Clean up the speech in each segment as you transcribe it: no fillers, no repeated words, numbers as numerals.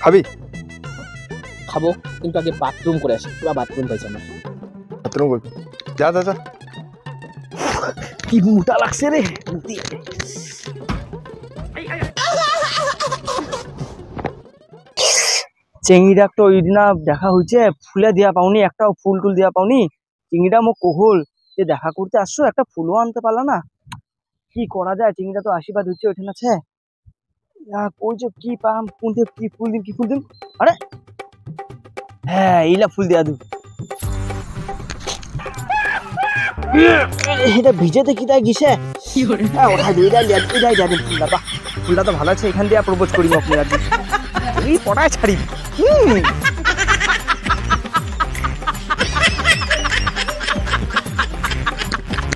খাবি? খাবো, কিন্তু আগে বাথরুম করে আসি। পুরো বাথরুম পাইছে আমার। বাথরুম করবি? যা যা যা। কি মোটা লাগছে রে। চিংড়িটা একটা ওই দিনা দেখা হয়েছে, ফুলে দিয়া পাওনি, একটাও ফুল টুল দিয়া পাওনি। চিংড়িটা মোক কহল যে দেখা করতে আসছো, একটা ফুলও আনতে পারলা না। কি করা যায়? চিংড়িটা তো আশীর্বাদ হচ্ছে ওঠে আছে। কইছো কি পাম, কোন কি ফুল দিন, কি ফুল দিন? আরে হ্যাঁ, এইলা ফুল দিয়া দু। এটা ভিজেতে কি তাই গিসে? ওঠাই দিই, এটাই যাবেন ফুলটা। বাহ, ফুলটা তো ভালো আছে। এখান দিয়ে প্রপোজ করি আপনার আজকে। এই পড়ায় ছাড়ি।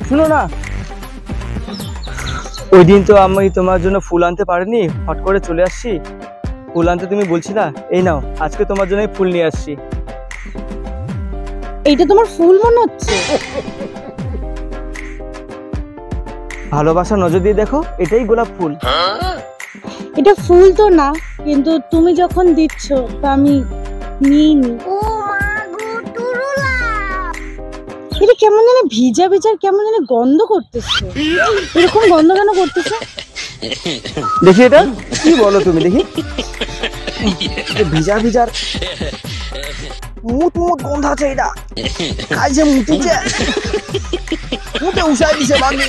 শুনো না, ওই দিন তো আমি তোমার জন্য ফুল আনতে পারিনি, হট করে চলে আসছি। ফুল আনতে তুমি বলছিলা, এই নাও আজকে তোমার জন্য ফুল নিয়ে আসছি। এইটা তোমার ফুল মনে হচ্ছে? ভালোবাসা নজর দিয়ে দেখো, এটাই গোলাপ ফুল। এটা ফুল তো না, কিন্তু তুমি যখন দিচ্ছ তো আমি নিইনি। এটা কেমন যেন ভিজা ভিজা, কেমন যেন গন্ধ করতেছে। এরকম গন্ধ কেন করতেছে? দেখি এটা কি বলো তুমি, দেখি। ভিজা ভিজার মুত মুত গন্ধ আছে। এটা খাইছে, মুতিছে, মুতে উসাই দিছে বাগে,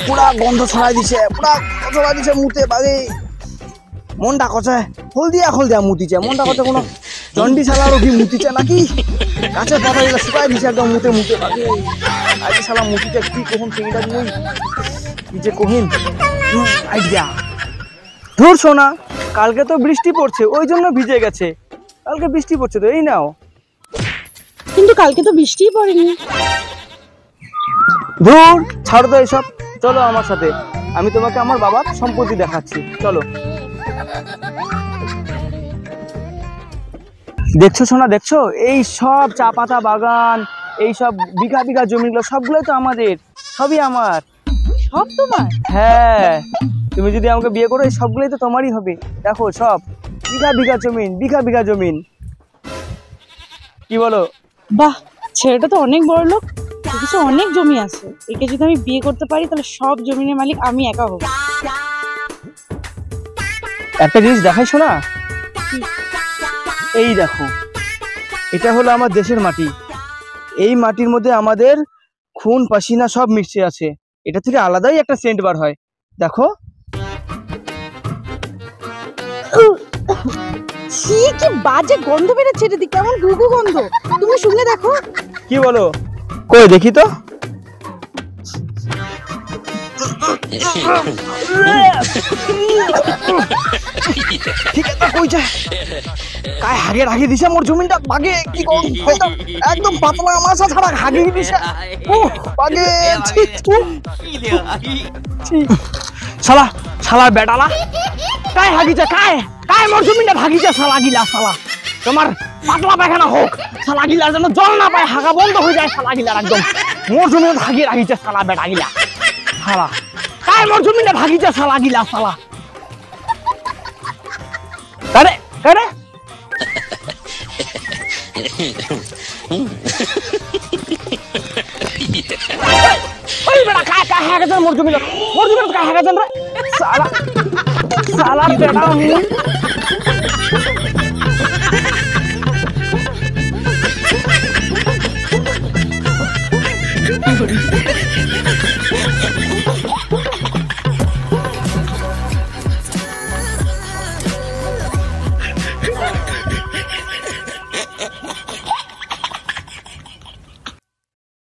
পুরা গন্ধ ছড়াই দিছে, পুরা ছড়াই দিছে মুতে বাগে। মনটা কছে হলদিয়া মুতিছে। মনটা কছে কোনো চন্ডি শালারও কি মুতিছে নাকি? গাছের পাতা গুলো শুকাই দিছে একদম মুতে বাগে। আজকে শালা মুতিছে কি কখন চিংড়িটা মুই কি যে কহিন আইডিয়া। ধুর শোনা, কালকে তো বৃষ্টি পড়ছে, ওই জন্য ভিজে গেছে। কালকে বৃষ্টি পড়ছে তো, এই নাও। কিন্তু কালকে তো বৃষ্টিই পড়েনি। ধুর ছাড়ো তো এসব, চলো আমার সাথে, আমি তোমাকে আমার বাবার সম্পত্তি দেখাচ্ছি, চলো। দেখছো সোনা, দেখছো এই সব চা পাতা বাগান, এই সব বিঘা বিঘা জমিগুলো সবগুলোই তো আমাদের, সবই আমার। সব তোমার? হ্যাঁ, তুমি যদি আমাকে বিয়ে করো এই সবগুলোই তো তোমারই হবে। দেখো সব বিঘা বিঘা জমিন। কি বলো? বাহ, ছেলেটা তো অনেক বড় লোক, কিছু অনেক জমি আছে। একে যদি আমি বিয়ে করতে পারি তাহলে সব জমিনের মালিক আমি একা হব। একটা জিনিস দেখাই শোনা, এই দেখো, এটা হলো আমার দেশের মাটি। এই মাটির মধ্যে আমাদের খুন পাসিনা সব মিশে আছে। এটা থেকে আলাদাই একটা সেন্ট বার হয়, দেখো। ছি, কি বাজে গন্ধ বেরোচ্ছে, এটা দিয়ে কেমন গুগু গন্ধ। তুমি শুনে দেখো। কি বলো? কই দেখি তো। ঠিক আছে, কই যায় কায় হাগে রাখি দিছে মোর জমিনটা বাগে। কি কম একদম পাতলা মাছা ছাড়া হাগি দিছে বাগে। শালা বেটালা কায় হাগিছে, কায় মোর জমিনটা ভাগিছে। শালা গিলা, শালা তোমার পাতলা পায়খানা হোক, শালা গিলা যেন জল না পায়, হাগা বন্ধ হয়ে যায়। শালা গিলার একদম মোর জমিন হাগিয়ে রাখিছে শালা বেটা গিলা। শালা কায় মোর জমিনটা ভাগিছে শালা গিলা, শালা কারে কারে। ওই বেটা কায় হাগেছে মোর জমিন কায় হাগেছেন রে শালা বেটা। মুই